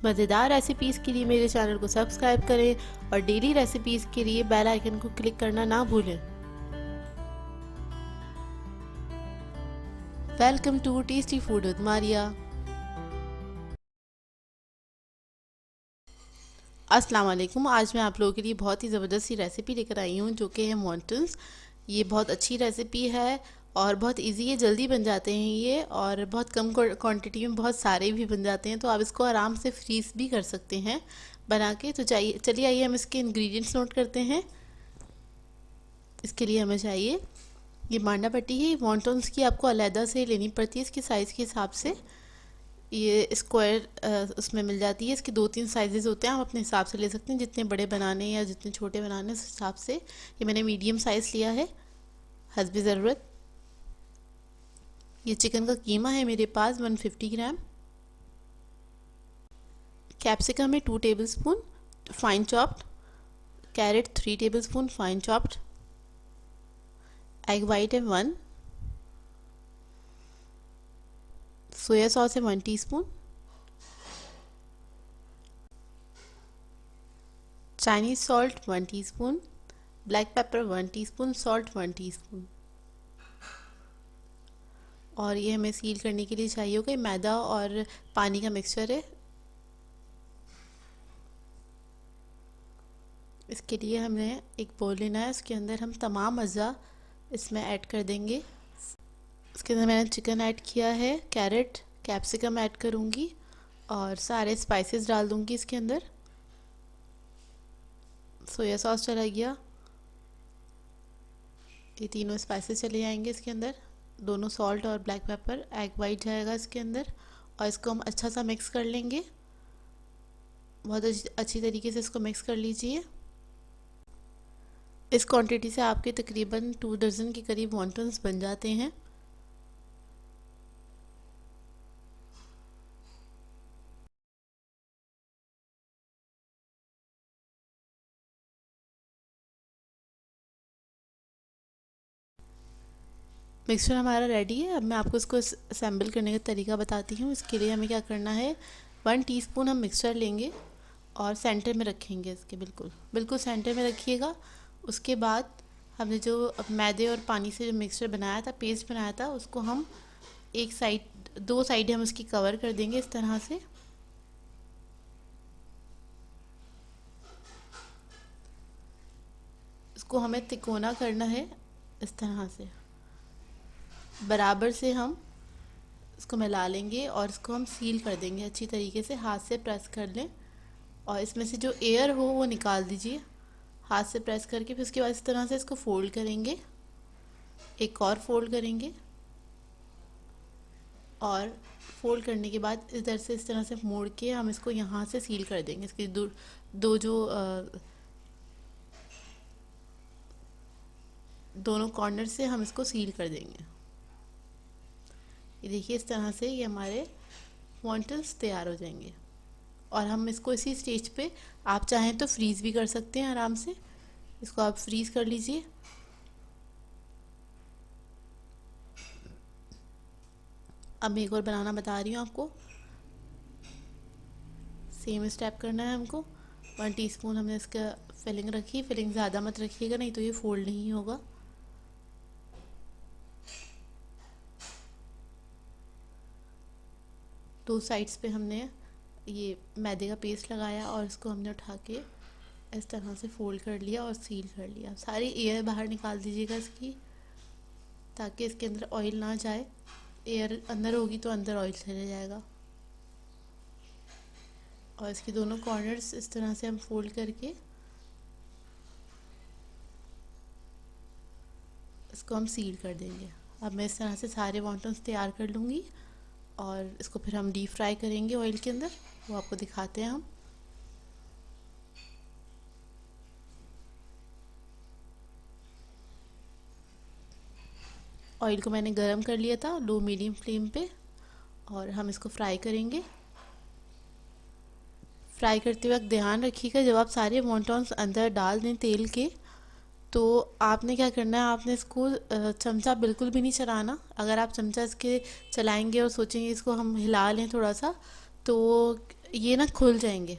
मज़ेदार रेसिपीज़ के लिए मेरे चैनल को सब्सक्राइब करें और डेली रेसिपीज़ के लिए बेल आइकन को क्लिक करना ना भूलें। Welcome to tasty food with Maria. अस्सलाम वालेकुम। आज मैं आप लोगों के लिए बहुत ही ज़बरदस्त सी रेसिपी लेकर आई हूँ जो कि है मॉन्टन्स। ये बहुत अच्छी रेसिपी है और बहुत इजी है, जल्दी बन जाते हैं ये, और बहुत कम क्वांटिटी में बहुत सारे भी बन जाते हैं, तो आप इसको आराम से फ्रीज़ भी कर सकते हैं बना के। तो चलिए आइए हम इसके इंग्रेडिएंट्स नोट करते हैं। इसके लिए हमें चाहिए ये मांडा पट्टी है। वॉन्टन्स की आपको अलहदा से लेनी पड़ती है इसके साइज़ के हिसाब से। ये स्क्वायर उसमें मिल जाती है। इसके 2-3 साइजेस होते हैं, आप अपने हिसाब से ले सकते हैं, जितने बड़े बनाने या जितने छोटे बनाने उस हिसाब से। ये मैंने मीडियम साइज़ लिया है हस्बे ज़रूरत। ये चिकन का कीमा है मेरे पास 150 ग्राम। कैप्सिकम है 2 tablespoon fine chopped. Carrot 3 tablespoon fine chopped. Egg white है 1। सोया सॉस है 1 teaspoon. Chinese salt 1 teaspoon. Black pepper 1 teaspoon. Salt 1 teaspoon. और ये हमें सील करने के लिए चाहिए होगा मैदा और पानी का मिक्सचर है। इसके लिए हमें एक बोल लेना है, उसके अंदर हम तमाम अज़ा इसमें ऐड कर देंगे। उसके अंदर मैंने चिकन ऐड किया है, कैरेट, कैप्सिकम ऐड करूँगी और सारे स्पाइसेस डाल दूँगी इसके अंदर। सोया सॉस चला गया, ये तीनों स्पाइसेस चले जाएंगे इसके अंदर, दोनों सॉल्ट और ब्लैक पेपर। एग वाइट जाएगा इसके अंदर और इसको हम अच्छा सा मिक्स कर लेंगे। बहुत अच्छी तरीके से इसको मिक्स कर लीजिए। इस क्वांटिटी से आपके तकरीबन 2 दर्जन के करीब वॉन्टन्स बन जाते हैं। मिक्सचर हमारा रेडी है। अब मैं आपको इसको असेंबल करने का तरीका बताती हूँ। इसके लिए हमें क्या करना है, 1 टीस्पून हम मिक्सचर लेंगे और सेंटर में रखेंगे इसके, बिल्कुल बिल्कुल सेंटर में रखिएगा। उसके बाद हमने जो मैदे और पानी से जो मिक्सचर बनाया था, पेस्ट बनाया था, उसको हम एक साइड, 2 साइड हम उसकी कवर कर देंगे इस तरह से। इसको हमें तिकोना करना है इस तरह से, बराबर से हम इसको मिला लेंगे और इसको हम सील कर देंगे अच्छी तरीके से। हाथ से प्रेस कर लें और इसमें से जो एयर हो वो निकाल दीजिए हाथ से प्रेस करके। फिर उसके बाद इस तरह से इसको फोल्ड करेंगे, एक और फोल्ड करेंगे और फोल्ड करने के बाद इधर से इस तरह से मोड़ के हम इसको यहाँ से सील कर देंगे। इसके दो जो दोनों कॉर्नर से हम इसको सील कर देंगे। ये देखिए इस तरह से ये हमारे वॉन्टन्स तैयार हो जाएंगे। और हम इसको इसी स्टेज पे, आप चाहें तो फ्रीज़ भी कर सकते हैं आराम से। इसको आप फ्रीज़ कर लीजिए। अब मैं एक और बनाना बता रही हूँ आपको। सेम स्टेप करना है हमको। 1 टीस्पून हमने इसका फिलिंग रखी। फिलिंग ज़्यादा मत रखिएगा, नहीं तो ये फोल्ड नहीं होगा। दो साइड्स पे हमने ये मैदे का पेस्ट लगाया और इसको हमने उठा के इस तरह से फोल्ड कर लिया और सील कर लिया। सारी एयर बाहर निकाल दीजिएगा इसकी, ताकि इसके अंदर ऑयल ना जाए। एयर अंदर होगी तो अंदर ऑयल चले जाएगा। और इसके दोनों कॉर्नर्स इस तरह से हम फोल्ड करके इसको हम सील कर देंगे। अब मैं इस तरह से सारे वॉन्टन्स तैयार कर लूँगी और इसको फिर हम डीप फ्राई करेंगे ऑयल के अंदर, वो आपको दिखाते हैं हम। ऑयल को मैंने गरम कर लिया था लो मीडियम फ्लेम पे और हम इसको फ्राई करेंगे। फ्राई करते वक्त ध्यान रखिएगा, जब आप सारे वॉन्टन्स अंदर डाल दें तेल के, तो आपने क्या करना है, आपने इसको चमचा बिल्कुल भी नहीं चलाना। अगर आप चमचा इसके चलाएंगे और सोचेंगे इसको हम हिला लें थोड़ा सा, तो ये ना खुल जाएंगे।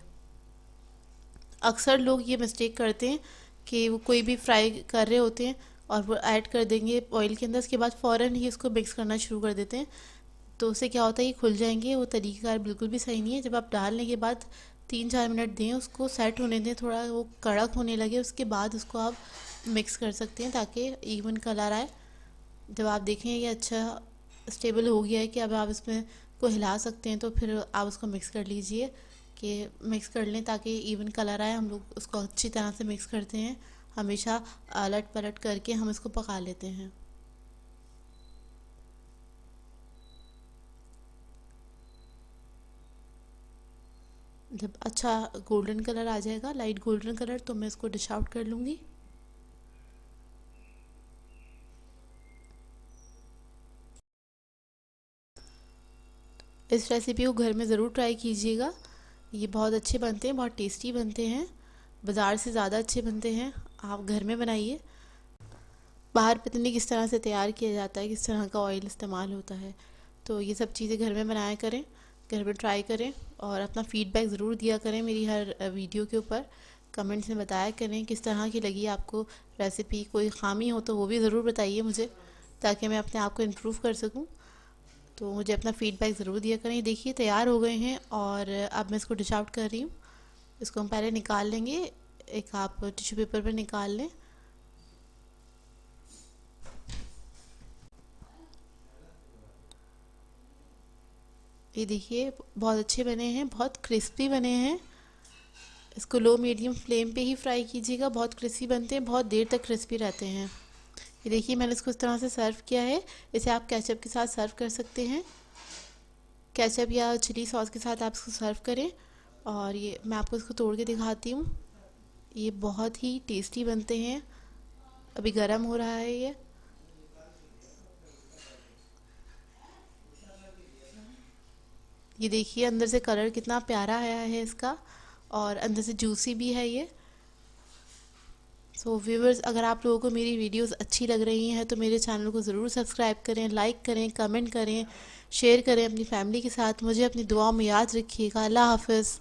अक्सर लोग ये मिस्टेक करते हैं कि वो कोई भी फ्राई कर रहे होते हैं और वो ऐड कर देंगे ऑयल के अंदर, उसके बाद फ़ौरन ही इसको मिक्स करना शुरू कर देते हैं। तो उससे क्या होता है, ये खुल जाएंगे। वो तरीक़ाकार बिल्कुल भी सही नहीं है। जब आप डालने के बाद 3-4 मिनट दें, उसको सेट होने दें, थोड़ा वो कड़क होने लगे, उसके बाद उसको आप मिक्स कर सकते हैं ताकि इवन कलर आए। जब आप देखें ये अच्छा स्टेबल हो गया है कि अब आप इसमें को हिला सकते हैं, तो फिर आप उसको मिक्स कर लीजिए कि मिक्स कर लें ताकि इवन कलर आए। हम लोग उसको अच्छी तरह से मिक्स करते हैं, हमेशा अलट पलट करके हम इसको पका लेते हैं। जब अच्छा गोल्डन कलर आ जाएगा, लाइट गोल्डन कलर, तो मैं इसको डिश आउट कर लूँगी। इस रेसिपी को घर में ज़रूर ट्राई कीजिएगा। ये बहुत अच्छे बनते हैं, बहुत टेस्टी बनते हैं, बाज़ार से ज़्यादा अच्छे बनते हैं। आप घर में बनाइए। बाहर पता नहीं किस तरह से तैयार किया जाता है, किस तरह का ऑयल इस्तेमाल होता है। तो ये सब चीज़ें घर में बनाया करें, घर में ट्राई करें और अपना फ़ीडबैक ज़रूर दिया करें मेरी हर वीडियो के ऊपर। कमेंट्स में बताया करें किस तरह की लगी आपको रेसिपी। कोई ख़ामी हो तो वो भी ज़रूर बताइए मुझे, ताकि मैं अपने आप को इम्प्रूव कर सकूँ। तो मुझे अपना फ़ीडबैक ज़रूर दिया करें। देखिए तैयार हो गए हैं और अब मैं इसको डिश आउट कर रही हूँ। इसको हम पहले निकाल लेंगे, एक आप टिश्यू पेपर पर निकाल लें। ये देखिए बहुत अच्छे बने हैं, बहुत क्रिस्पी बने हैं। इसको लो मीडियम फ्लेम पे ही फ्राई कीजिएगा, बहुत क्रिस्पी बनते हैं, बहुत देर तक क्रिस्पी रहते हैं। ये देखिए मैंने इसको इस तरह से सर्व किया है। इसे आप केचप के साथ सर्व कर सकते हैं, केचप या चिली सॉस के साथ आप इसको सर्व करें। और ये मैं आपको इसको तोड़ के दिखाती हूँ। ये बहुत ही टेस्टी बनते हैं। अभी गर्म हो रहा है ये देखिए अंदर से कलर कितना प्यारा आया है इसका, और अंदर से जूसी भी है ये। सो व्यूवर्स, अगर आप लोगों को मेरी वीडियोस अच्छी लग रही हैं तो मेरे चैनल को ज़रूर सब्सक्राइब करें, लाइक करें, कमेंट करें, शेयर करें अपनी फैमिली के साथ। मुझे अपनी दुआओं में याद रखिएगा। अल्लाह हाफ़िज़।